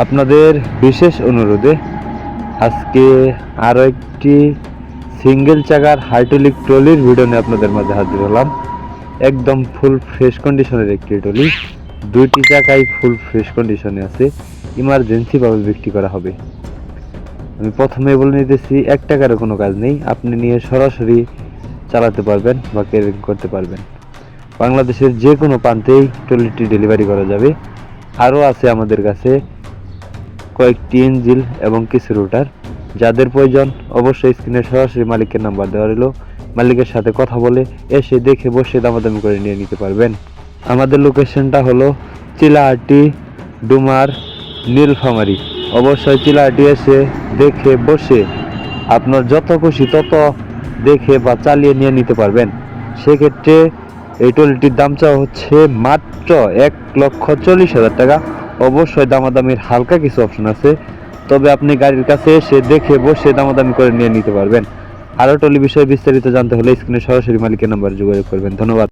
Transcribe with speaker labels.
Speaker 1: আপনাদের বিশেষ অনুরোধে আজকে আরও একটি সিঙ্গেল চাকার হাইড্রোলিক ট্রলির ভিডিও নিয়ে আপনাদের মাঝে হাজির হলাম। একদম ফুল ফ্রেশ কন্ডিশনের একটি ট্রলি, দুইটি চাকাই ফুল ফ্রেশ কন্ডিশনে আছে, ইমার্জেন্সিভাবে বিক্রি করা হবে। আমি প্রথমে বলে নিতেছি, 1 টাকারও কোনো কাজ নেই, আপনি নিয়ে সরাসরি চালাতে পারবেন বা ক্যারিং করতে পারবেন। বাংলাদেশের যে কোনো প্রান্তেই ট্রলিটি ডেলিভারি করা যাবে। আরও আছে আমাদের কাছে কয়েকটি ইঞ্জিল এবং কিছু রুটার। যাদের প্রয়োজন অবশ্যই স্ক্রিনে সরাসরি মালিকের নাম্বার দেওয়া রইল, মালিকের সাথে কথা বলে এসে দেখে বসে দামাদামি করে নিয়ে নিতে পারবেন। আমাদের লোকেশনটা হলো চিলাহাটি, ডুমার, নীলফামারী। অবশ্যই চিলাহাটি এসে দেখে বসে আপনার যত খুশি তত দেখে বা চালিয়ে নিয়ে নিতে পারবেন। সেক্ষেত্রে এই ট্রলিটির দাম চাওয়া হচ্ছে মাত্র 1,40,000 টাকা। অবশ্যই দামাদামির হালকা কিছু অপশন আছে, তবে আপনি গাড়ির কাছে এসে দেখে বসে দামাদামি করে নিয়ে নিতে পারবেন। আরও ট্রলি বিষয়ে বিস্তারিত জানতে হলে স্ক্রিনে সরাসরি মালিকের নাম্বার যোগাযোগ করবেন। ধন্যবাদ।